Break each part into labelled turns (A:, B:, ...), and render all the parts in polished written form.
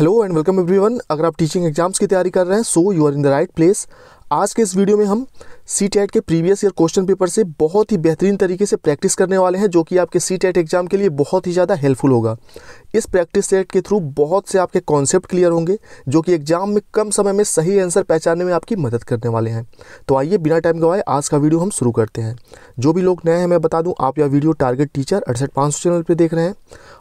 A: Hello and welcome everyone. अगर आप teaching exams की तैयारी कर रहे हैं so you are in the right place. आज के इस वीडियो में हम सीटेट के प्रीवियस ईयर क्वेश्चन पेपर से बहुत ही बेहतरीन तरीके से प्रैक्टिस करने वाले हैं, जो कि आपके सीटेट एग्जाम के लिए बहुत ही ज़्यादा हेल्पफुल होगा। इस प्रैक्टिस सेट के थ्रू बहुत से आपके कॉन्सेप्ट क्लियर होंगे, जो कि एग्जाम में कम समय में सही आंसर पहचानने में आपकी मदद करने वाले हैं। तो आइए बिना टाइम गवाए आज का वीडियो हम शुरू करते हैं। जो भी लोग नए हैं मैं बता दूं, आप यह वीडियो टारगेट टीचर 68500 चैनल पर देख रहे हैं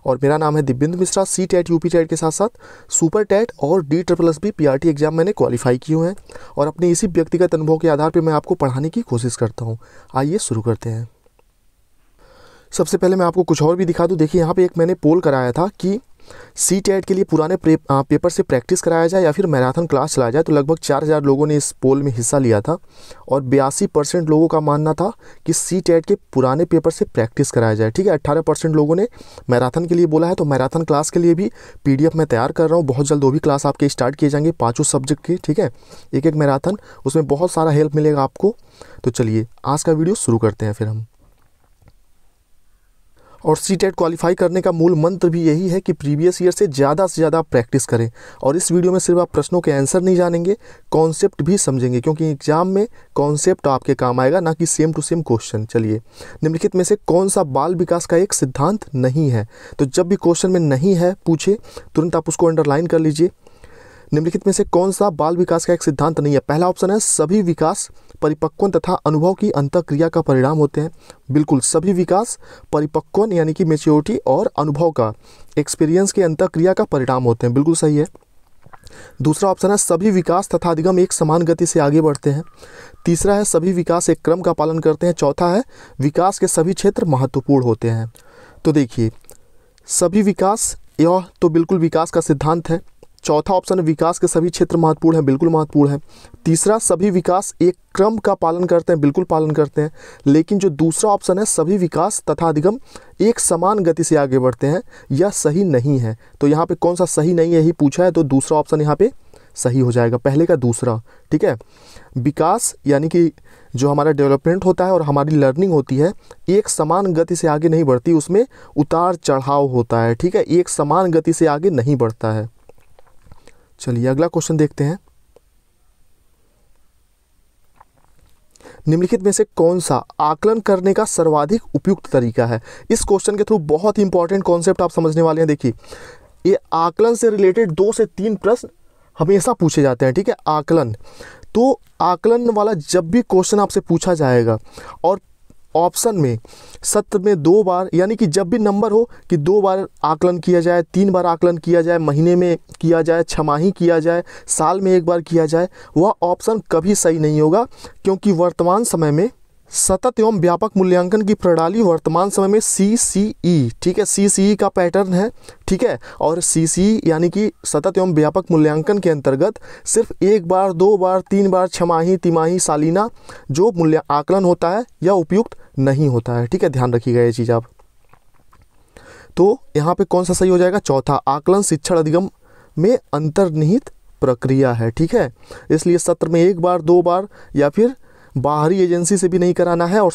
A: और मेरा नाम है दिव्येंद्र मिश्रा। सीटेट यूपी टेट के साथ साथ सुपर टेट और DSSB PRT एग्जाम मैंने क्वालिफाई किए हैं और अपने इसी व्यक्तिगत अनुभव के आधार पर मैं आपको पढ़ाने की कोशिश करता हूं। आइए शुरू करते हैं। सबसे पहले मैं आपको कुछ और भी दिखा दूं। देखिए यहाँ पे एक मैंने पोल कराया था कि सीटेट के लिए पुराने पेपर से प्रैक्टिस कराया जाए या फिर मैराथन क्लास चलाया जाए। तो लगभग 4000 लोगों ने इस पोल में हिस्सा लिया था और 82% लोगों का मानना था कि सीटेट के पुराने पेपर से प्रैक्टिस कराया जाए। ठीक है, 18% लोगों ने मैराथन के लिए बोला है। तो मैराथन क्लास के लिए भी PDF मैं तैयार कर रहा हूँ। बहुत जल्द वो भी क्लास आपके स्टार्ट किए जाएंगे, 5 सब्जेक्ट के। ठीक है, एक मैराथन, उसमें बहुत सारा हेल्प मिलेगा आपको। तो चलिए आज का वीडियो शुरू करते हैं फिर हम। और सीटेट क्वालिफाई करने का मूल मंत्र भी यही है कि प्रीवियस ईयर से ज़्यादा प्रैक्टिस करें। और इस वीडियो में सिर्फ आप प्रश्नों के आंसर नहीं जानेंगे, कॉन्सेप्ट भी समझेंगे, क्योंकि एग्जाम में कॉन्सेप्ट आपके काम आएगा, ना कि सेम टू सेम क्वेश्चन। चलिए, निम्नलिखित में से कौन सा बाल विकास का एक सिद्धांत नहीं है? तो जब भी क्वेश्चन में नहीं है पूछे तुरंत आप उसको अंडरलाइन कर लीजिए। निम्नलिखित में से कौन सा बाल विकास का एक सिद्धांत नहीं है? पहला ऑप्शन है सभी विकास परिपक्वन तथा अनुभव की अंतःक्रिया का परिणाम होते हैं। बिल्कुल, सभी विकास परिपक्वन यानी कि मेच्योरिटी और अनुभव का, एक्सपीरियंस के अंतःक्रिया का परिणाम होते हैं। बिल्कुल सही है। दूसरा ऑप्शन है सभी विकास तथा अधिगम एक समान गति से आगे बढ़ते हैं। तीसरा है सभी विकास एक क्रम का पालन करते हैं। चौथा है विकास के सभी क्षेत्र महत्वपूर्ण होते हैं। तो देखिए, सभी विकास यह तो बिल्कुल विकास का सिद्धांत है। चौथा ऑप्शन है विकास के सभी क्षेत्र महत्वपूर्ण है, बिल्कुल महत्वपूर्ण है। तीसरा सभी विकास एक क्रम का पालन करते हैं, बिल्कुल पालन करते हैं। लेकिन जो दूसरा ऑप्शन है सभी विकास तथा अधिगम एक समान गति से आगे बढ़ते हैं, यह सही नहीं है। तो यहाँ पे कौन सा सही नहीं है यही पूछा है, तो दूसरा ऑप्शन यहाँ पे सही हो जाएगा, पहले का दूसरा। ठीक है, विकास यानी कि जो हमारा डेवलपमेंट होता है और हमारी लर्निंग होती है एक समान गति से आगे नहीं बढ़ती, उसमें उतार चढ़ाव होता है। ठीक है, एक समान गति से आगे नहीं बढ़ता है। चलिए अगला क्वेश्चन देखते हैं। निम्नलिखित में से कौन सा आकलन करने का सर्वाधिक उपयुक्त तरीका है? इस क्वेश्चन के थ्रू बहुत ही इंपॉर्टेंट कॉन्सेप्ट आप समझने वाले हैं। देखिए, ये आकलन से रिलेटेड 2 से 3 प्रश्न हमेशा पूछे जाते हैं। ठीक है, आकलन, तो आकलन वाला जब भी क्वेश्चन आपसे पूछा जाएगा और ऑप्शन में सत्र में 2 बार, यानी कि जब भी नंबर हो कि 2 बार आकलन किया जाए, 3 बार आकलन किया जाए, महीने में किया जाए, छमाही किया जाए, साल में 1 बार किया जाए, वह ऑप्शन कभी सही नहीं होगा। क्योंकि वर्तमान समय में सतत एवं व्यापक मूल्यांकन की प्रणाली वर्तमान समय में CCE, ठीक है, CCE का पैटर्न है। ठीक है, और CCE यानी कि सतत एवं व्यापक मूल्यांकन के अंतर्गत सिर्फ 1 बार, 2 बार, 3 बार, छमाही, तिमाही, सालीना जो आकलन होता है यह उपयुक्त नहीं होता है। ठीक है, ध्यान रखिएगा ये चीज़ आप। तो यहाँ पे कौन सा सही हो जाएगा? चौथा, आकलन शिक्षण अधिगम में अंतर्निहित प्रक्रिया है। ठीक है, इसलिए सत्र में 1 बार, 2 बार या फिर बाहरी एजेंसी से भी नहीं कराना है और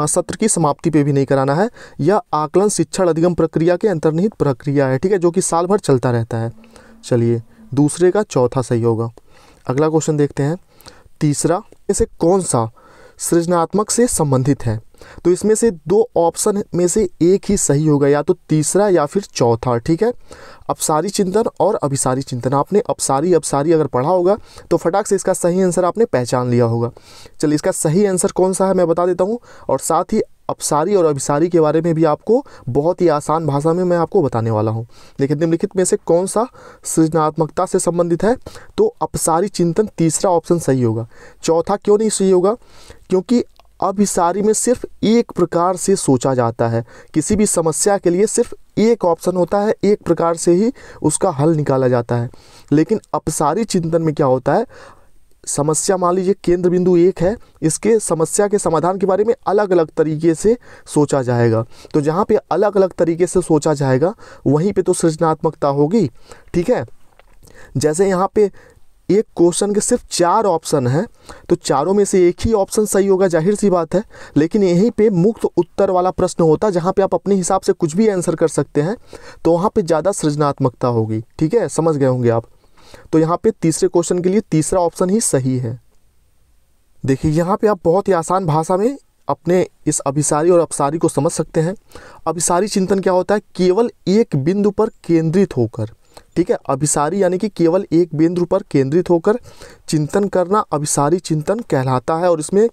A: सत्र की समाप्ति पे भी नहीं कराना है। यह आकलन शिक्षण अधिगम प्रक्रिया के अंतर्निहित प्रक्रिया है। ठीक है, जो कि साल भर चलता रहता है। चलिए, दूसरे का चौथा सही होगा। अगला क्वेश्चन देखते हैं। तीसरा, इसे कौन सा सृजनात्मक से संबंधित है? तो इसमें से 2 ऑप्शन में से एक ही सही होगा, या तो तीसरा या फिर चौथा। ठीक है, अपसारी चिंतन और अभिसारी चिंतन। आपने अपसारी अगर पढ़ा होगा तो फटाक से इसका सही आंसर आपने पहचान लिया होगा। चलिए, इसका सही आंसर कौन सा है मैं बता देता हूँ, और साथ ही अपसारी और अभिसारी के बारे में भी आपको बहुत ही आसान भाषा में मैं आपको बताने वाला हूँ। लेकिन निम्नलिखित में से कौन सा सृजनात्मकता से संबंधित है? तो अपसारी चिंतन तीसरा ऑप्शन सही होगा। चौथा क्यों नहीं सही होगा? क्योंकि अभिसारी में सिर्फ एक प्रकार से सोचा जाता है। किसी भी समस्या के लिए सिर्फ एक ऑप्शन होता है, एक प्रकार से ही उसका हल निकाला जाता है। लेकिन अपसारी चिंतन में क्या होता है, समस्या मान लीजिए केंद्र बिंदु एक है, इसके समस्या के समाधान के बारे में अलग अलग तरीके से सोचा जाएगा। तो जहाँ पे अलग अलग तरीके से सोचा जाएगा वहीं पे तो सृजनात्मकता होगी। ठीक है, जैसे यहाँ पे एक क्वेश्चन के सिर्फ 4 ऑप्शन हैं, तो चारों में से एक ही ऑप्शन सही होगा, जाहिर सी बात है। लेकिन यहीं पे मुक्त उत्तर वाला प्रश्न होता है जहाँ पे आप अपने हिसाब से कुछ भी आंसर कर सकते हैं, तो वहाँ पे ज़्यादा सृजनात्मकता होगी। ठीक है, समझ गए होंगे आप। तो यहाँ पे तीसरे क्वेश्चन के लिए तीसरा ऑप्शन ही सही है। देखिए यहाँ पे आप बहुत ही आसान भाषा में अपने इस अभिसारी और अपसारी को समझ सकते हैं। अभिसारी चिंतन क्या होता है? केवल एक बिंदु पर केंद्रित होकर। ठीक है, अभिसारी यानी कि केवल एक बिंदु पर केंद्रित होकर चिंतन करना अभिसारी चिंतन कहलाता है। और इसमें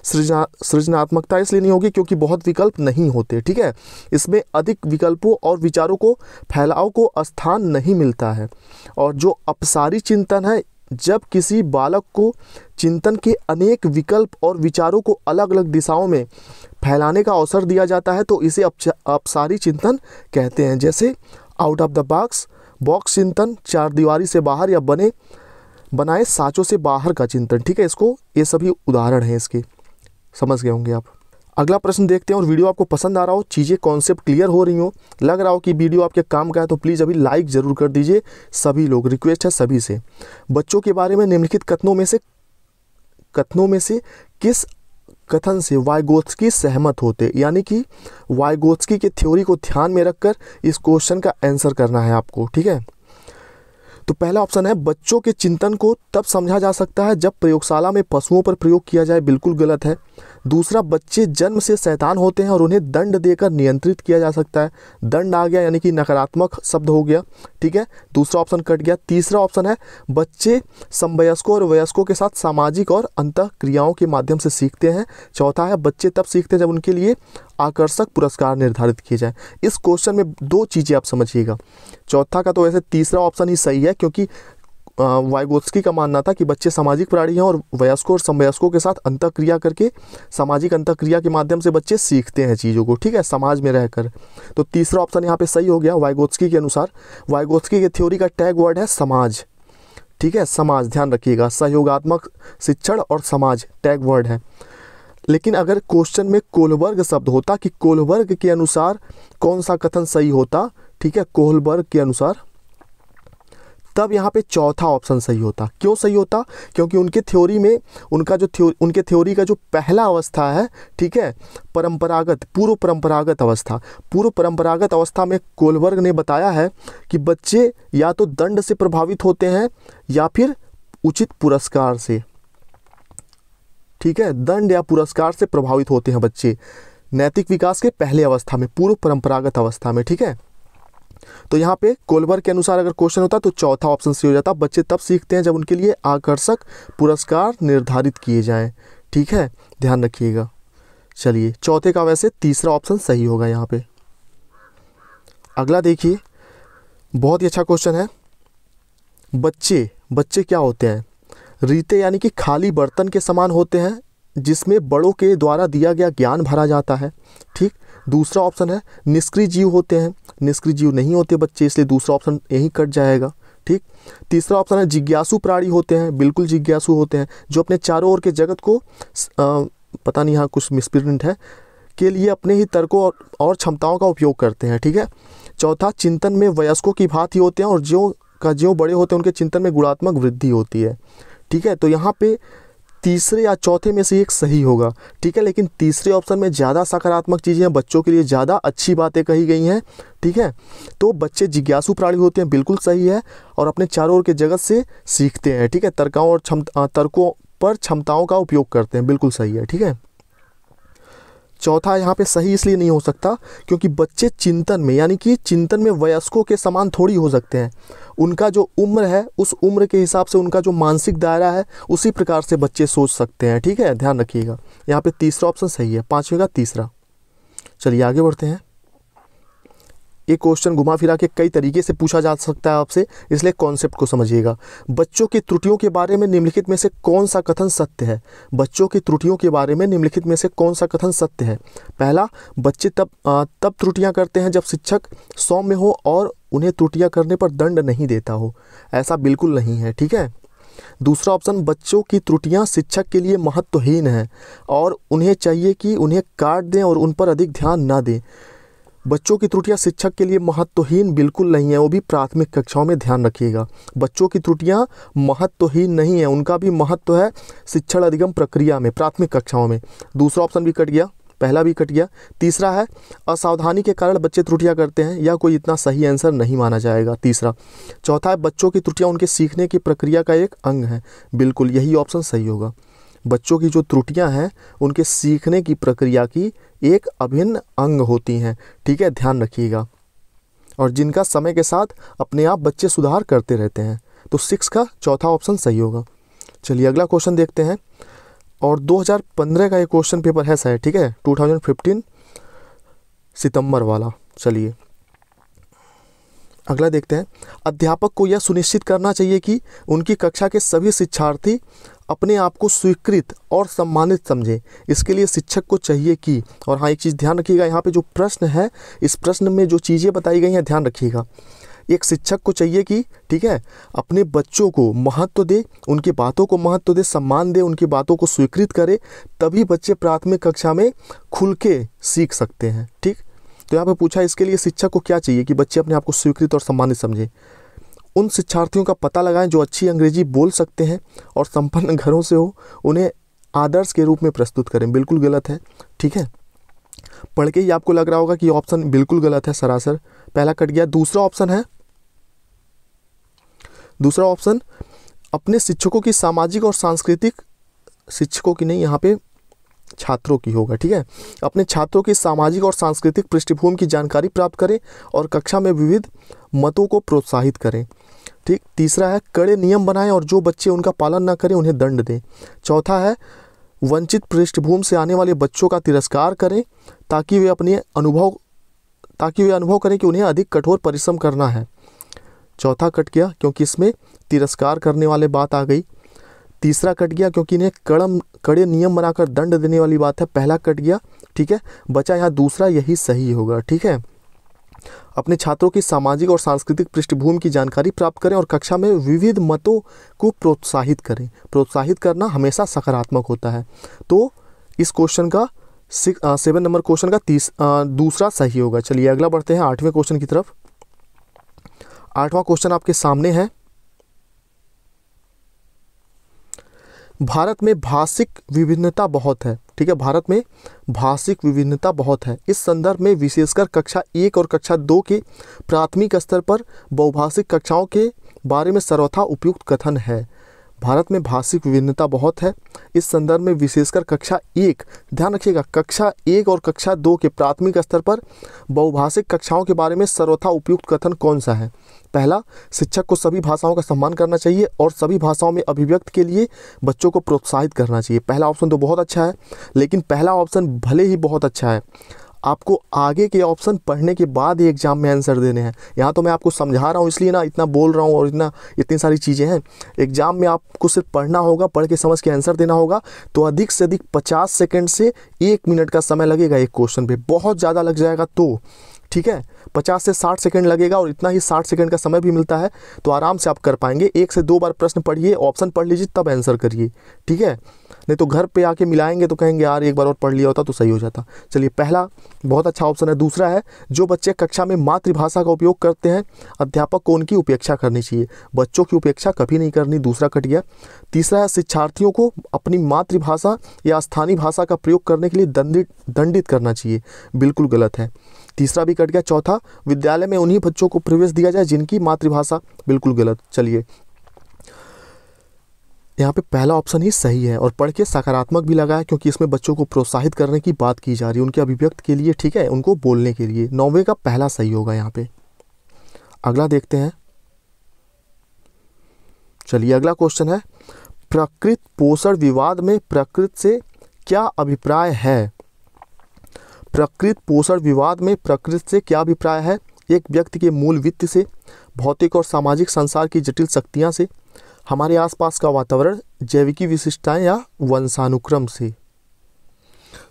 A: सृजनात्मकता इसलिए नहीं होगी क्योंकि बहुत विकल्प नहीं होते। ठीक है, इसमें अधिक विकल्पों और विचारों को फैलाव को स्थान नहीं मिलता है। और जो अपसारी चिंतन है, जब किसी बालक को चिंतन के अनेक विकल्प और विचारों को अलग अलग दिशाओं में फैलाने का अवसर दिया जाता है, तो इसे अपसारी चिंतन कहते हैं। जैसे आउट ऑफ द बॉक्स चिंतन, चार दीवारी से बाहर या बनाए साँचों से बाहर का चिंतन। ठीक है, ये सभी उदाहरण हैं इसके, समझ गए होंगे आप। अगला प्रश्न देखते हैं। और वीडियो आपको पसंद आ रहा हो, चीज़ें कॉन्सेप्ट क्लियर हो रही हो, लग रहा हो कि वीडियो आपके काम का है, तो प्लीज़ अभी लाइक ज़रूर कर दीजिए। सभी लोग, रिक्वेस्ट है सभी से। बच्चों के बारे में निम्नलिखित कथनों में से किस कथन से वाइगोत्स्की सहमत होते? यानी कि वाइगोत्स्की के थ्योरी को ध्यान में रखकर इस क्वेश्चन का आंसर करना है आपको। ठीक है, तो पहला ऑप्शन है, बच्चों के चिंतन को तब समझा जा सकता है जब प्रयोगशाला में पशुओं पर प्रयोग किया जाए। बिल्कुल गलत है। दूसरा, बच्चे जन्म से शैतान होते हैं और उन्हें दंड देकर नियंत्रित किया जा सकता है। दंड आ गया यानी कि नकारात्मक शब्द हो गया। ठीक है, दूसरा ऑप्शन कट गया। तीसरा ऑप्शन है, बच्चे समवयस्कों और वयस्कों के साथ सामाजिक और अंतःक्रियाओं के माध्यम से सीखते हैं। चौथा है, बच्चे तब सीखते हैं जब उनके लिए आकर्षक पुरस्कार निर्धारित किए जाए। इस क्वेश्चन में 2 चीज़ें आप समझिएगा। चौथा का तो वैसे तीसरा ऑप्शन ही सही है, क्योंकि वाइगोत्स्की का मानना था कि बच्चे सामाजिक प्राणी हैं और वयस्कों और समवयस्कों के साथ अंतःक्रिया करके, सामाजिक अंतःक्रिया के माध्यम से बच्चे सीखते हैं चीज़ों को। ठीक है, समाज में रहकर। तो तीसरा ऑप्शन यहाँ पे सही हो गया वाइगोत्स्की के अनुसार। वाइगोत्स्की के थ्योरी का टैग वर्ड है समाज। ठीक है, समाज, ध्यान रखिएगा, सहयोगात्मक शिक्षण और समाज टैग वर्ड है। लेकिन अगर क्वेश्चन में कोहलबर्ग शब्द होता कि कोहलबर्ग के अनुसार कौन सा कथन सही होता, ठीक है, कोहलबर्ग के अनुसार, तब यहाँ पे चौथा ऑप्शन सही होता। क्यों सही होता? क्योंकि उनके थ्योरी में उनके थ्योरी का जो पहला अवस्था है, ठीक है, पूर्व परंपरागत अवस्था में कोहलबर्ग ने बताया है कि बच्चे या तो दंड से प्रभावित होते हैं या फिर उचित पुरस्कार से। ठीक है, दंड या पुरस्कार से प्रभावित होते हैं बच्चे नैतिक विकास के पहले अवस्था में, पूर्व परंपरागत अवस्था में। ठीक है, तो यहाँ पे कोहलबर्ग के अनुसार अगर क्वेश्चन होता तो चौथा ऑप्शन सही हो जाता। बच्चे तब सीखते हैं जब उनके लिए आकर्षक पुरस्कार निर्धारित किए जाएं। ठीक है, ध्यान रखिएगा। चलिए, चौथे का वैसे तीसरा ऑप्शन सही होगा यहाँ पे। अगला देखिए, बहुत ही अच्छा क्वेश्चन है। बच्चे क्या होते हैं? रीते यानी कि खाली बर्तन के समान होते हैं जिसमें बड़ों के द्वारा दिया गया ज्ञान भरा जाता है। ठीक, दूसरा ऑप्शन है निष्क्रिय जीव होते हैं। निष्क्रिय जीव नहीं होते बच्चे, इसलिए दूसरा ऑप्शन यहीं कट जाएगा। ठीक, तीसरा ऑप्शन है जिज्ञासु प्राणी होते हैं। बिल्कुल जिज्ञासु होते हैं, जो अपने चारों ओर के जगत को पता नहीं यहाँ कुछ मिसप्रिंट है के लिए अपने ही तर्कों और क्षमताओं का उपयोग करते हैं। ठीक है, चौथा, चिंतन में वयस्कों की भांति होते हैं और ज्यों बड़े होते हैं उनके चिंतन में गुणात्मक वृद्धि होती है। ठीक है, तो यहाँ पे तीसरे या चौथे में से एक सही होगा। ठीक है, लेकिन तीसरे ऑप्शन में ज़्यादा सकारात्मक चीज़ें हैं, बच्चों के लिए ज़्यादा अच्छी बातें कही गई हैं। ठीक है, तो बच्चे जिज्ञासु प्राणी होते हैं, बिल्कुल सही है, और अपने चारों ओर के जगत से सीखते हैं। ठीक है, तर्कों पर क्षमताओं का उपयोग करते हैं, बिल्कुल सही है। ठीक है, चौथा यहाँ पे सही इसलिए नहीं हो सकता क्योंकि बच्चे चिंतन में यानी कि चिंतन में वयस्कों के समान थोड़ी हो सकते हैं। उनका जो उम्र है उस उम्र के हिसाब से उनका जो मानसिक दायरा है उसी प्रकार से बच्चे सोच सकते हैं। ठीक है, ध्यान रखिएगा, यहाँ पे तीसरा ऑप्शन सही है, पांचवें का तीसरा। चलिए आगे बढ़ते हैं। एक क्वेश्चन घुमा फिरा के कई तरीके से पूछा जा सकता है आपसे, इसलिए कॉन्सेप्ट को समझिएगा। बच्चों की त्रुटियों के बारे में निम्नलिखित में से कौन सा कथन सत्य है? बच्चों की त्रुटियों के बारे में निम्नलिखित में से कौन सा कथन सत्य है? पहला, बच्चे तब त्रुटियां करते हैं जब शिक्षक सौम्य हो और उन्हें त्रुटियां करने पर दंड नहीं देता हो। ऐसा बिल्कुल नहीं है। ठीक है, दूसरा ऑप्शन, बच्चों की त्रुटियां शिक्षक के लिए महत्वहीन हैं और उन्हें चाहिए कि उन्हें काट दें और उन पर अधिक ध्यान ना दें। बच्चों की त्रुटियां शिक्षक के लिए महत्वहीन बिल्कुल नहीं है, वो भी प्राथमिक कक्षाओं में ध्यान रखिएगा। बच्चों की त्रुटियां महत्वहीन नहीं है, उनका भी महत्व है शिक्षण अधिगम प्रक्रिया में, प्राथमिक कक्षाओं में। दूसरा ऑप्शन भी कट गया, पहला भी कट गया। तीसरा है असावधानी के कारण बच्चे त्रुटियां करते हैं, यह कोई इतना सही आंसर नहीं माना जाएगा, तीसरा। चौथा है बच्चों की त्रुटियां उनके सीखने की प्रक्रिया का एक अंग है, बिल्कुल यही ऑप्शन सही होगा। बच्चों की जो त्रुटियां हैं उनके सीखने की प्रक्रिया की एक अभिन्न अंग होती हैं, ठीक है, ध्यान रखिएगा, और जिनका समय के साथ अपने आप बच्चे सुधार करते रहते हैं। तो 6 का चौथा ऑप्शन सही होगा। चलिए अगला क्वेश्चन देखते हैं, और 2015 का ये क्वेश्चन पेपर है शायद, ठीक है, 2015 सितंबर वाला। चलिए अगला देखते हैं। अध्यापक को यह सुनिश्चित करना चाहिए कि उनकी कक्षा के सभी शिक्षार्थी अपने आप को स्वीकृत और सम्मानित समझें। इसके लिए शिक्षक को चाहिए कि, और हाँ एक चीज़ ध्यान रखिएगा, यहाँ पे जो प्रश्न है इस प्रश्न में जो चीज़ें बताई गई हैं ध्यान रखिएगा। एक शिक्षक को चाहिए कि, ठीक है, अपने बच्चों को महत्व दे, उनकी बातों को महत्व दे, सम्मान दे, उनकी बातों को स्वीकृत करे, तभी बच्चे प्राथमिक कक्षा में खुल के सीख सकते हैं, ठीक। तो यहाँ पे पूछा इसके लिए शिक्षक को क्या चाहिए कि बच्चे अपने आप को स्वीकृत और सम्मानित समझे। उन शिक्षार्थियों का पता लगाएं जो अच्छी अंग्रेजी बोल सकते हैं और संपन्न घरों से हो, उन्हें आदर्श के रूप में प्रस्तुत करें, बिल्कुल गलत है, ठीक है। पढ़ के ही आपको लग रहा होगा कि ऑप्शन बिल्कुल गलत है, सरासर पहला कट गया। दूसरा ऑप्शन है, दूसरा ऑप्शन अपने शिक्षकों की सामाजिक और सांस्कृतिक, शिक्षकों की नहीं, यहाँ पे छात्रों की होगा, ठीक है, अपने छात्रों की सामाजिक और सांस्कृतिक पृष्ठभूमि की जानकारी प्राप्त करें और कक्षा में विविध मतों को प्रोत्साहित करें, ठीक। तीसरा है कड़े नियम बनाएं और जो बच्चे उनका पालन न करें उन्हें दंड दें। चौथा है वंचित पृष्ठभूमि से आने वाले बच्चों का तिरस्कार करें ताकि वे अनुभव करें कि उन्हें अधिक कठोर परिश्रम करना है। चौथा कट गया क्योंकि इसमें तिरस्कार करने वाले बात आ गई। तीसरा कट गया क्योंकि इन्हें कड़े नियम बनाकर दंड देने वाली बात है, पहला कट गया, ठीक है। बचा यहाँ दूसरा, यही सही होगा, ठीक है। अपने छात्रों की सामाजिक और सांस्कृतिक पृष्ठभूमि की जानकारी प्राप्त करें और कक्षा में विविध मतों को प्रोत्साहित करें। प्रोत्साहित करना हमेशा सकारात्मक होता है। तो इस क्वेश्चन का 7 नंबर क्वेश्चन का दूसरा सही होगा। चलिए अगला बढ़ते हैं 8वें क्वेश्चन की तरफ। 8वां क्वेश्चन आपके सामने है, भारत में भाषिक विभिन्नता बहुत है, ठीक है, भारत में भाषिक विभिन्नता बहुत है। इस संदर्भ में विशेषकर कक्षा 1 और कक्षा 2 के प्राथमिक स्तर पर बहुभाषिक कक्षाओं के बारे में सर्वथा उपयुक्त कथन है। भारत में भाषिक विभिन्नता बहुत है, इस संदर्भ में विशेषकर कक्षा 1, ध्यान रखिएगा, कक्षा 1 और कक्षा 2 के प्राथमिक स्तर पर बहुभाषिक कक्षाओं के बारे में सर्वथा उपयुक्त कथन कौन सा है। पहला, शिक्षक को सभी भाषाओं का सम्मान करना चाहिए और सभी भाषाओं में अभिव्यक्ति के लिए बच्चों को प्रोत्साहित करना चाहिए। पहला ऑप्शन तो बहुत अच्छा है, लेकिन पहला ऑप्शन भले ही बहुत अच्छा है, आपको आगे के ऑप्शन पढ़ने के बाद ही एग्जाम में आंसर देने हैं। यहाँ तो मैं आपको समझा रहा हूँ इसलिए ना इतना बोल रहा हूँ और इतनी सारी चीज़ें हैं। एग्जाम में आपको सिर्फ पढ़ना होगा, पढ़ के समझ के आंसर देना होगा। तो अधिक से अधिक 50 सेकंड से 1 मिनट का समय लगेगा एक क्वेश्चन पे, बहुत ज़्यादा लग जाएगा तो, ठीक है, 50 से 60 सेकंड लगेगा और इतना ही 60 सेकंड का समय भी मिलता है, तो आराम से आप कर पाएंगे। 1 से 2 बार प्रश्न पढ़िए, ऑप्शन पढ़ लीजिए, तब आंसर करिए, ठीक है। नहीं तो घर पे आके मिलाएंगे तो कहेंगे यार एक बार और पढ़ लिया होता तो सही हो जाता। चलिए पहला बहुत अच्छा ऑप्शन है। दूसरा है, जो बच्चे कक्षा में मातृभाषा का उपयोग करते हैं अध्यापक को उनकी उपेक्षा करनी चाहिए। बच्चों की उपेक्षा कभी नहीं करनी, दूसरा कट गया। तीसरा है, शिक्षार्थियों को अपनी मातृभाषा या स्थानीय भाषा का प्रयोग करने के लिए दंडित करना चाहिए, बिल्कुल गलत है, तीसरा भी कट गया। चौथा, विद्यालय में उन्हीं बच्चों को प्रवेश दिया जाए जिनकी मातृभाषा, बिल्कुल गलत। चलिए यहाँ पे पहला ऑप्शन ही सही है और पढ़ के सकारात्मक भी लगा है क्योंकि इसमें बच्चों को प्रोत्साहित करने की बात की जा रही है, उनके अभिव्यक्ति के लिए, ठीक है, उनको बोलने के लिए। 9वें का पहला सही होगा यहाँ पे। अगला देखते हैं। चलिए अगला क्वेश्चन है, प्रकृति पोषण विवाद में प्रकृति से क्या अभिप्राय है। प्रकृति पोषण विवाद में प्रकृति से क्या अभिप्राय है। एक व्यक्ति के मूल वित्त से, भौतिक और सामाजिक संसार की जटिल शक्तियां से, हमारे आसपास का वातावरण, जैविकी विशिष्टताएं या वंशानुक्रम से।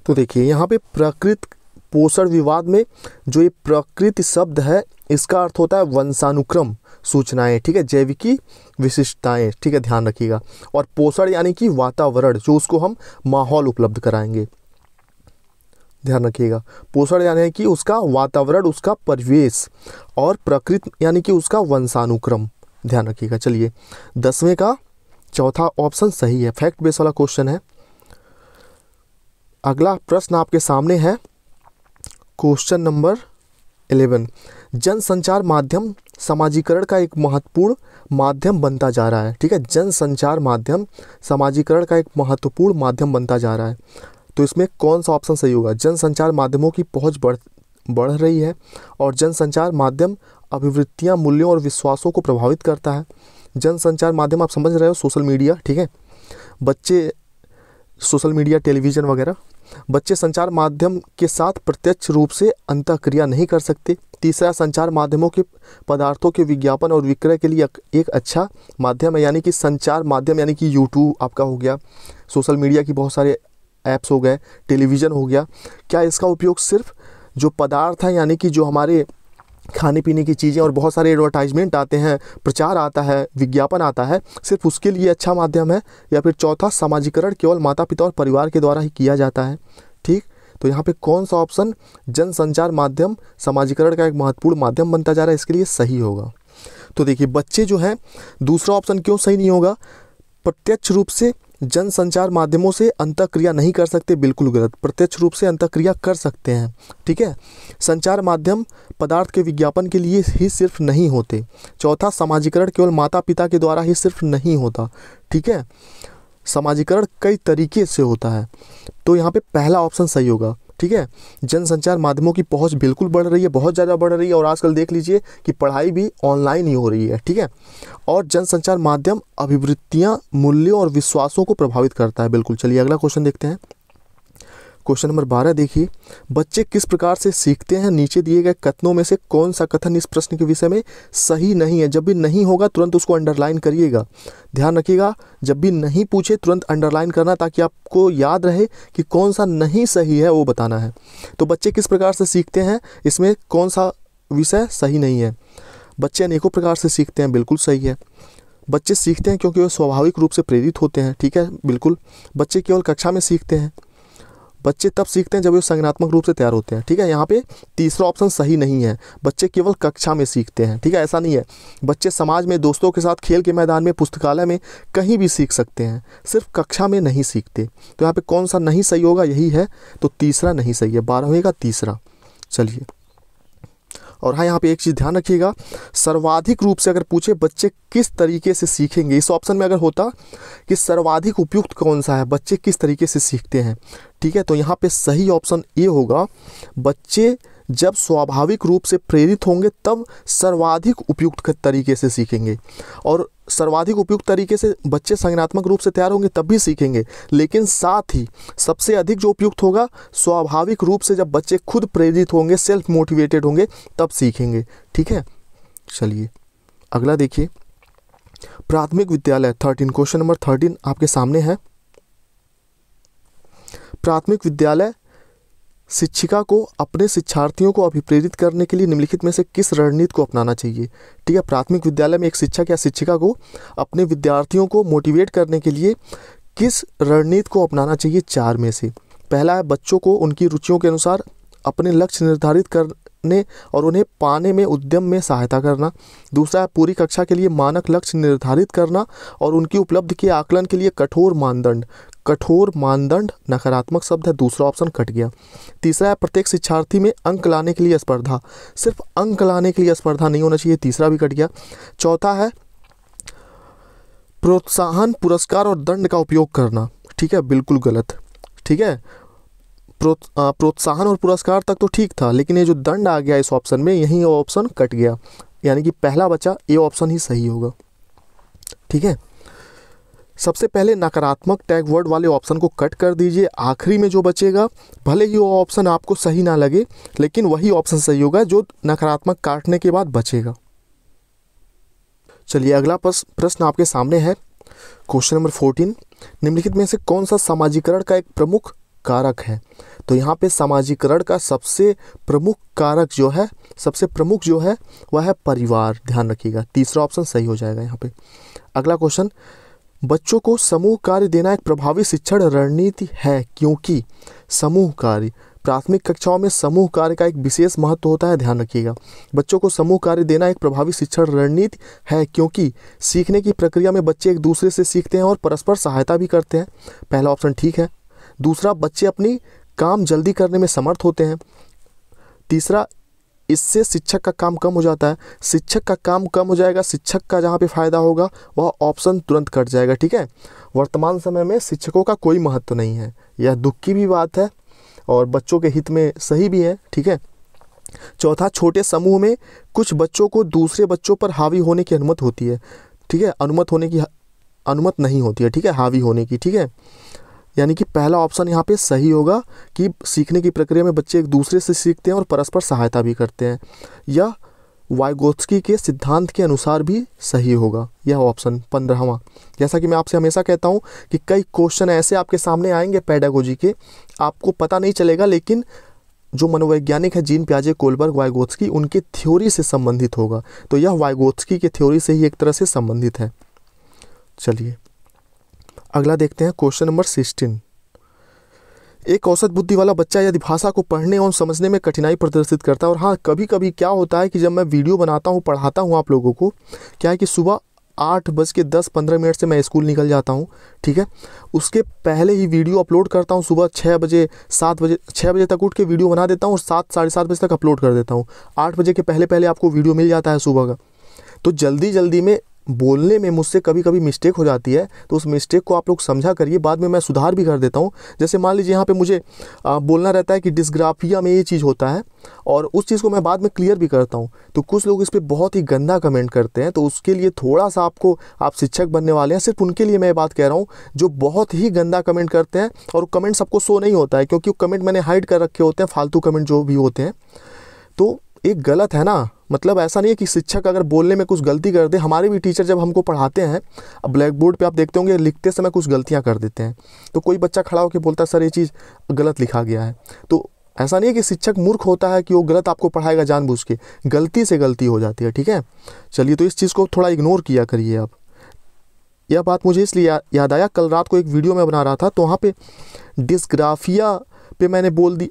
A: तो देखिए यहाँ पे प्रकृति पोषण विवाद में जो ये प्रकृति शब्द है इसका अर्थ होता है वंशानुक्रम सूचनाएं, ठीक है, जैविकी विशिष्टताएं, ठीक है, ध्यान रखिएगा। और पोषण यानी कि वातावरण, जो उसको हम माहौल उपलब्ध कराएंगे। ध्यान रखिएगा। पोषण यानी कि उसका वातावरण, उसका परिवेश, और प्रकृति यानी कि उसका वंशानुक्रम, ध्यान रखिएगा। चलिए 10वें का चौथा ऑप्शन सही है, फैक्ट बेस वाला क्वेश्चन है। अगला प्रश्न आपके सामने है, क्वेश्चन नंबर 11। जनसंचार माध्यम समाजीकरण का एक महत्वपूर्ण माध्यम बनता जा रहा है। ठीक है, जनसंचार माध्यम समाजीकरण का एक महत्वपूर्ण माध्यम बनता जा रहा है। तो इसमें कौन सा ऑप्शन सही होगा? जनसंचार माध्यमों की पहुंच बढ़ रही है, और जनसंचार माध्यम अभिवृत्तियां, मूल्यों और विश्वासों को प्रभावित करता है। जनसंचार माध्यम आप समझ रहे हो, सोशल मीडिया। ठीक है, बच्चे सोशल मीडिया, टेलीविज़न वगैरह। बच्चे संचार माध्यम के साथ प्रत्यक्ष रूप से अंतःक्रिया नहीं कर सकते। तीसरा, संचार माध्यमों के पदार्थों के विज्ञापन और विक्रय के लिए एक अच्छा माध्यम है, यानी कि संचार माध्यम यानी कि यूट्यूब आपका हो गया, सोशल मीडिया की बहुत सारे ऐप्स हो गए, टेलीविज़न हो गया। क्या इसका उपयोग सिर्फ जो पदार्थ हैं, यानी कि जो हमारे खाने पीने की चीज़ें और बहुत सारे एडवर्टाइजमेंट आते हैं, प्रचार आता है, विज्ञापन आता है, सिर्फ उसके लिए अच्छा माध्यम है? या फिर चौथा, समाजीकरण केवल माता पिता और परिवार के द्वारा ही किया जाता है? ठीक, तो यहाँ पे कौन सा ऑप्शन जनसंचार माध्यम समाजीकरण का एक महत्वपूर्ण माध्यम बनता जा रहा है, इसके लिए सही होगा? तो देखिए बच्चे जो हैं, दूसरा ऑप्शन क्यों सही नहीं होगा? प्रत्यक्ष रूप से जनसंचार माध्यमों से अंतःक्रिया नहीं कर सकते, बिल्कुल गलत। प्रत्यक्ष रूप से अंतःक्रिया कर सकते हैं। ठीक है, संचार माध्यम पदार्थ के विज्ञापन के लिए ही सिर्फ नहीं होते। चौथा, समाजीकरण केवल माता पिता के द्वारा ही सिर्फ नहीं होता। ठीक है, समाजीकरण कई तरीके से होता है। तो यहाँ पे पहला ऑप्शन सही होगा। ठीक है, जनसंचार माध्यमों की पहुंच बिल्कुल बढ़ रही है, बहुत ज़्यादा बढ़ रही है, और आजकल देख लीजिए कि पढ़ाई भी ऑनलाइन ही हो रही है। ठीक है, और जनसंचार माध्यम अभिवृत्तियां, मूल्यों और विश्वासों को प्रभावित करता है, बिल्कुल। चलिए अगला क्वेश्चन देखते हैं। क्वेश्चन नंबर 12 देखिए, बच्चे किस प्रकार से सीखते हैं? नीचे दिए गए कथनों में से कौन सा कथन इस प्रश्न के विषय में सही नहीं है? जब भी नहीं होगा तुरंत उसको अंडरलाइन करिएगा। ध्यान रखिएगा, जब भी नहीं पूछे तुरंत अंडरलाइन करना, ताकि आपको याद रहे कि कौन सा नहीं सही है, वो बताना है। तो बच्चे किस प्रकार से सीखते हैं, इसमें कौन सा विषय सही नहीं है? बच्चे अनेकों प्रकार से सीखते हैं, बिल्कुल सही है। बच्चे सीखते हैं क्योंकि वे स्वाभाविक रूप से प्रेरित होते हैं। ठीक है, बिल्कुल। बच्चे केवल कक्षा में सीखते हैं। बच्चे तब सीखते हैं जब वे संज्ञानात्मक रूप से तैयार होते हैं। ठीक है, यहाँ पे तीसरा ऑप्शन सही नहीं है, बच्चे केवल कक्षा में सीखते हैं। ठीक है, ऐसा नहीं है। बच्चे समाज में, दोस्तों के साथ, खेल के मैदान में, पुस्तकालय में, कहीं भी सीख सकते हैं, सिर्फ कक्षा में नहीं सीखते। तो यहाँ पे कौन सा नहीं सही होगा? यही है, तो तीसरा नहीं सही है, 12वें का तीसरा। चलिए, और हाँ यहाँ पे एक चीज़ ध्यान रखिएगा, सर्वाधिक रूप से अगर पूछे बच्चे किस तरीके से सीखेंगे, इस ऑप्शन में अगर होता कि सर्वाधिक उपयुक्त कौन सा है, बच्चे किस तरीके से सीखते हैं। ठीक है, तो यहाँ पे सही ऑप्शन ये होगा, बच्चे जब स्वाभाविक रूप से प्रेरित होंगे तब सर्वाधिक उपयुक्त तरीके से सीखेंगे, और सर्वाधिक उपयुक्त तरीके से बच्चे संज्ञानात्मक रूप से तैयार होंगे तब भी सीखेंगे। लेकिन साथ ही सबसे अधिक जो उपयुक्त होगा, स्वाभाविक रूप से जब बच्चे खुद प्रेरित होंगे, सेल्फ मोटिवेटेड होंगे, तब सीखेंगे। ठीक है, चलिए अगला देखिए, प्राथमिक विद्यालय 13, क्वेश्चन नंबर 13 आपके सामने है। प्राथमिक विद्यालय शिक्षिका को अपने शिक्षार्थियों को अभिप्रेरित करने के लिए निम्नलिखित में से किस रणनीति को अपनाना चाहिए? ठीक है, प्राथमिक विद्यालय में एक शिक्षक या शिक्षिका को अपने विद्यार्थियों को मोटिवेट करने के लिए किस रणनीति को अपनाना चाहिए? 4 में से। पहला है बच्चों को उनकी रुचियों के अनुसार अपने लक्ष्य निर्धारित करने और उन्हें पाने में उद्यम में सहायता करना। दूसरा है पूरी कक्षा के लिए मानक लक्ष्य निर्धारित करना और उनकी उपलब्धि के आकलन के लिए कठोर मानदंड। कठोर मानदंड नकारात्मक शब्द है, दूसरा ऑप्शन कट गया। तीसरा है प्रत्येक शिक्षार्थी में अंक लाने के लिए स्पर्धा, सिर्फ अंक लाने के लिए स्पर्धा नहीं होना चाहिए, तीसरा भी कट गया। चौथा है प्रोत्साहन, पुरस्कार और दंड का उपयोग करना। ठीक है, बिल्कुल गलत। ठीक है, प्रोत्साहन और पुरस्कार तक तो ठीक था, लेकिन ये जो दंड आ गया इस ऑप्शन में, यही ऑप्शन कट गया, यानी कि पहला बचा, ये ऑप्शन ही सही होगा। ठीक है, सबसे पहले नकारात्मक टैग वर्ड वाले ऑप्शन को कट कर दीजिए। आखिरी में जो बचेगा, भले ही वो ऑप्शन आपको सही ना लगे, लेकिन वही ऑप्शन सही होगा जो नकारात्मक काटने के बाद बचेगा। चलिए अगला प्रश्न आपके सामने है, क्वेश्चन नंबर 14, निम्नलिखित में से कौन सा समाजीकरण का एक प्रमुख कारक है? तो यहाँ पे समाजीकरण का सबसे प्रमुख कारक जो है, सबसे प्रमुख जो है वह है परिवार। ध्यान रखिएगा, तीसरा ऑप्शन सही हो जाएगा यहाँ पे। अगला क्वेश्चन, बच्चों को समूह कार्य देना एक प्रभावी शिक्षण रणनीति है क्योंकि समूह कार्य प्राथमिक कक्षाओं में समूह कार्य का एक विशेष महत्व होता है, ध्यान रखिएगा। बच्चों को समूह कार्य देना एक प्रभावी शिक्षण रणनीति है, क्योंकि सीखने की प्रक्रिया में बच्चे एक दूसरे से सीखते हैं और परस्पर सहायता भी करते हैं। पहला ऑप्शन ठीक है। दूसरा, बच्चे अपनी काम जल्दी करने में समर्थ होते हैं। तीसरा, इससे शिक्षक का काम कम हो जाता है। शिक्षक का काम कम हो जाएगा, शिक्षक का जहाँ पे फ़ायदा होगा वह ऑप्शन तुरंत कट जाएगा, ठीक है। वर्तमान समय में शिक्षकों का कोई महत्व नहीं है, यह दुख की भी बात है और बच्चों के हित में सही भी है, ठीक है। चौथा, छोटे समूह में कुछ बच्चों को दूसरे बच्चों पर हावी होने की अनुमति होती है, ठीक है। अनुमति नहीं होती है, ठीक है, हावी होने की, ठीक है। यानी कि पहला ऑप्शन यहाँ पे सही होगा कि सीखने की प्रक्रिया में बच्चे एक दूसरे से सीखते हैं और परस्पर सहायता भी करते हैं। यह वाइगोत्स्की के सिद्धांत के अनुसार भी सही होगा, यह ऑप्शन 15वां। जैसा कि मैं आपसे हमेशा कहता हूँ कि कई क्वेश्चन ऐसे आपके सामने आएंगे पेडागोजी के, आपको पता नहीं चलेगा, लेकिन जो मनोवैज्ञानिक है जीन पियाजे कोलबर्ग वाइगोत्स्की, उनकी थ्योरी से संबंधित होगा। तो यह वाइगोत्स्की की थ्योरी से ही एक तरह से संबंधित है। चलिए अगला देखते हैं, क्वेश्चन नंबर 16। एक औसत बुद्धि वाला बच्चा यदि भाषा को पढ़ने और समझने में कठिनाई प्रदर्शित करता है, और हाँ कभी कभी क्या होता है कि जब मैं वीडियो बनाता हूँ, पढ़ाता हूँ आप लोगों को, क्या है कि सुबह 8:10-15 से मैं स्कूल निकल जाता हूँ, ठीक है। उसके पहले ही वीडियो अपलोड करता हूँ, सुबह 6 बजे 6 बजे तक उठ के वीडियो बना देता हूँ और 7-7:30 बजे तक अपलोड कर देता हूँ। 8 बजे के पहले आपको वीडियो मिल जाता है सुबह का। तो जल्दी में बोलने में मुझसे कभी कभी मिस्टेक हो जाती है, तो उस मिस्टेक को आप लोग समझा करिए, बाद में मैं सुधार भी कर देता हूँ। जैसे मान लीजिए यहाँ पे मुझे बोलना रहता है कि डिस्ग्राफिया में ये चीज़ होता है, और उस चीज़ को मैं बाद में क्लियर भी करता हूँ, तो कुछ लोग इस पर बहुत ही गंदा कमेंट करते हैं। तो उसके लिए थोड़ा सा आपको, आप शिक्षक बनने वाले हैं, सिर्फ उनके लिए मैं बात कह रहा हूँ जो बहुत ही गंदा कमेंट करते हैं, और कमेंट सबको शो नहीं होता है क्योंकि कमेंट मैंने हाइड कर रखे होते हैं, फालतू कमेंट जो भी होते हैं। तो एक गलत है ना, मतलब ऐसा नहीं है कि शिक्षक अगर बोलने में कुछ गलती कर दे, हमारे भी टीचर जब हमको पढ़ाते हैं, अब ब्लैक बोर्ड पे आप देखते होंगे लिखते समय कुछ गलतियां कर देते हैं, तो कोई बच्चा खड़ा होकर बोलता है सर ये चीज़ गलत लिखा गया है। तो ऐसा नहीं है कि शिक्षक मूर्ख होता है कि वो गलत आपको पढ़ाएगा जानबूझ के, गलती से गलती हो जाती है, ठीक है। चलिए, तो इस चीज़ को थोड़ा इग्नोर किया करिए आप। यह बात मुझे इसलिए याद आया, कल रात को एक वीडियो मैं बना रहा था, तो वहाँ पे डिस्ग्राफिया पे मैंने बोल दी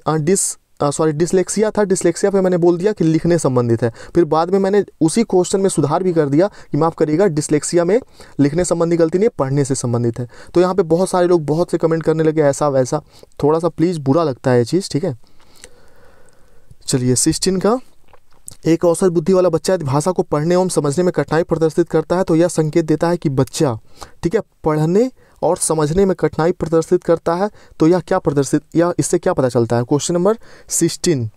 A: डिसलेक्सिया था, डिसलेक्सिया पे मैंने बोल दिया कि लिखने संबंधित है। फिर बाद में मैंने उसी क्वेश्चन में सुधार भी कर दिया कि माफ़ करिएगा, डिसलेक्सिया में लिखने संबंधी गलती नहीं, पढ़ने से संबंधित है। तो यहाँ पे बहुत सारे लोग बहुत से कमेंट करने लगे ऐसा वैसा, थोड़ा सा प्लीज़ बुरा लगता है ये चीज़, ठीक है। चलिए 16 का, एक औसत बुद्धि वाला बच्चा यदि भाषा को पढ़ने एवं समझने में कठिनाई प्रदर्शित करता है, तो यह संकेत देता है कि बच्चा, ठीक है, पढ़ने और समझने में कठिनाई प्रदर्शित करता है। तो यह क्या प्रदर्शित, या इससे क्या पता चलता है? क्वेश्चन नंबर 16,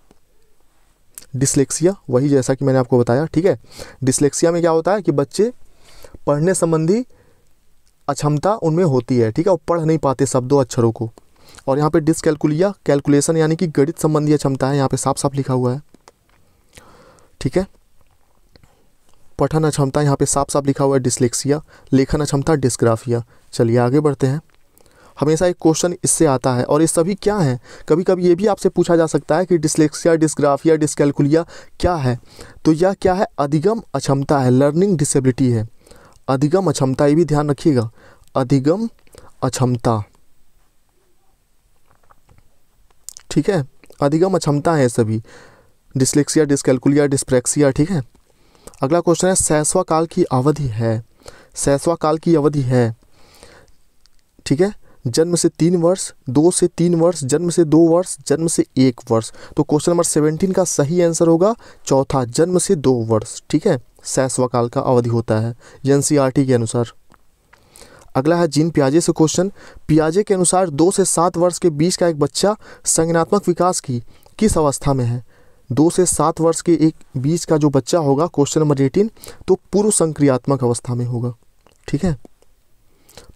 A: डिसलेक्सिया, वही जैसा कि मैंने आपको बताया, ठीक है। डिसलेक्सिया में क्या होता है कि बच्चे पढ़ने संबंधी अक्षमता उनमें होती है, ठीक है, वो पढ़ नहीं पाते शब्दों अक्षरों को। और यहाँ पे डिसकैलकुलिया, कैलकुलेशन यानी कि गणित संबंधी अक्षमता है, यहाँ पे साफ साफ लिखा हुआ है, ठीक है। पठन अक्षमता यहाँ पे साफ साफ लिखा हुआ है डिसलेक्सिया, लेखन अक्षमता डिस्ग्राफिया। चलिए आगे बढ़ते हैं। हमेशा एक क्वेश्चन इससे आता है, और ये सभी क्या हैं, कभी कभी ये भी आपसे पूछा जा सकता है कि डिसलेक्सिया, डिस्ग्राफिया, डिसकैलकुलिया क्या है। तो यह क्या है? अधिगम अक्षमता है, लर्निंग डिसेबिलिटी है। अधिगम अक्षमता, ये भी ध्यान रखिएगा, अधिगम अक्षमता, ठीक है, अधिगम अक्षमता है सभी, डिसलेक्सिया, डिसकैलकुलिया, डिस्प्रैक्सिया, ठीक है। अगला क्वेश्चन है, शैशव काल की अवधि है, शैशव काल की अवधि है, ठीक है, जन्म से 3 वर्ष, 2 से 3 वर्ष, जन्म से 2 वर्ष, जन्म से 1 वर्ष। तो क्वेश्चन नंबर 17 का सही आंसर होगा चौथा, जन्म से 2 वर्ष, ठीक है, शैशव काल का अवधि होता है एनसीईआरटी के अनुसार। अगला है जीन पियाजे से क्वेश्चन, पियाजे के अनुसार 2 से 7 वर्ष के बीच का एक बच्चा संज्ञानात्मक विकास की किस अवस्था में है? 2 से 7 वर्ष के एक बीच का जो बच्चा होगा, क्वेश्चन नंबर 18, तो पूर्व संक्रियात्मक अवस्था में होगा, ठीक है।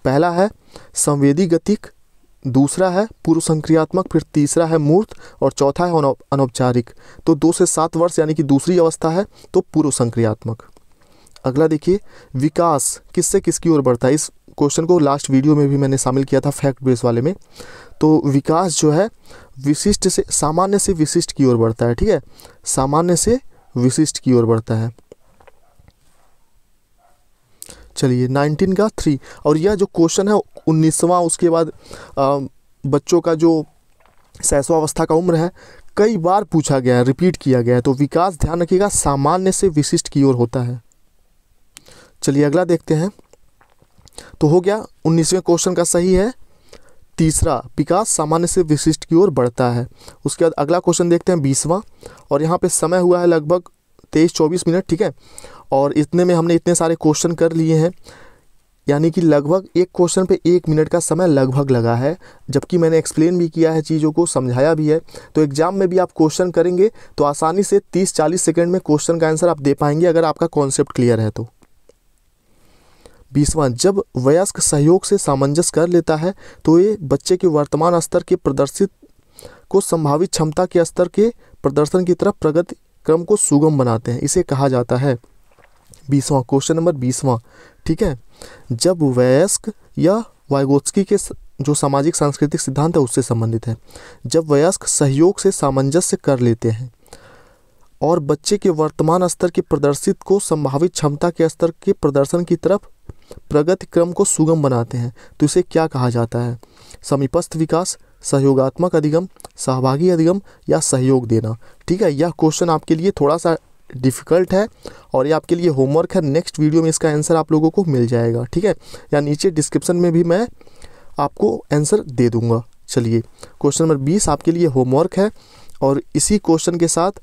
A: पहला है संवेदी गतिक, दूसरा है पूर्व संक्रियात्मक, फिर तीसरा है मूर्त, और चौथा है अनौपचारिक। तो 2 से 7 वर्ष यानी कि दूसरी अवस्था है, तो पूर्व संक्रियात्मक। अगला देखिए, विकास किससे किसकी ओर बढ़ता है? इस क्वेश्चन को लास्ट वीडियो में भी मैंने शामिल किया था फैक्ट बेस वाले में। तो विकास जो है विशिष्ट से, सामान्य से विशिष्ट की ओर बढ़ता है, ठीक है, सामान्य से विशिष्ट की ओर बढ़ता है। चलिए 19 का 3, और यह जो क्वेश्चन है 19वां, उसके बाद बच्चों का जो शैशवावस्था का उम्र है, कई बार पूछा गया है, रिपीट किया गया है। तो विकास ध्यान रखिएगा सामान्य से विशिष्ट की ओर होता है। चलिए अगला देखते हैं। तो हो गया 19वें क्वेश्चन का सही है तीसरा, विकास सामान्य से विशिष्ट की ओर बढ़ता है। उसके बाद अगला क्वेश्चन देखते हैं 20वां, और यहाँ पे समय हुआ है लगभग 23-24 मिनट, ठीक है। और इतने में हमने इतने सारे क्वेश्चन कर लिए हैं, यानी कि लगभग एक क्वेश्चन पे 1 मिनट का समय लगभग लगा है, जबकि मैंने एक्सप्लेन भी किया है, चीज़ों को समझाया भी है। तो एग्जाम में भी आप क्वेश्चन करेंगे तो आसानी से 30-40 सेकंड में क्वेश्चन का आंसर आप दे पाएंगे, अगर आपका कॉन्सेप्ट क्लियर है तो। 20वां, जब वयस्क सहयोग से सामंजस्य कर लेता है तो ये बच्चे के वर्तमान स्तर के प्रदर्शित को संभावित क्षमता के स्तर के प्रदर्शन की तरफ प्रगति क्रम को सुगम बनाते हैं, इसे कहा जाता है। 20वां क्वेश्चन नंबर 20वां, ठीक है। जब वयस्क या वाइगोत्स्की के जो सामाजिक सांस्कृतिक सिद्धांत है उससे संबंधित है। जब वयस्क सहयोग से सामंजस्य कर लेते हैं और बच्चे के वर्तमान स्तर के प्रदर्शित को संभावित क्षमता के स्तर के प्रदर्शन की तरफ प्रगति क्रम को सुगम बनाते हैं, तो इसे क्या कहा जाता है? समीपस्थ विकास, सहयोगात्मक अधिगम, सहभागी अधिगम या सहयोग देना, ठीक है। यह क्वेश्चन आपके लिए थोड़ा सा डिफ़िकल्ट है और ये आपके लिए होमवर्क है। नेक्स्ट वीडियो में इसका आंसर आप लोगों को मिल जाएगा, ठीक है, या नीचे डिस्क्रिप्शन में भी मैं आपको आंसर दे दूंगा। चलिए क्वेश्चन नंबर 20 आपके लिए होमवर्क है, और इसी क्वेश्चन के साथ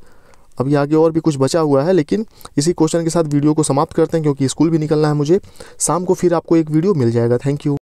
A: अभी आगे और भी कुछ बचा हुआ है, लेकिन इसी क्वेश्चन के साथ वीडियो को समाप्त करते हैं, क्योंकि स्कूल भी निकलना है मुझे। शाम को फिर आपको एक वीडियो मिल जाएगा। Thank you.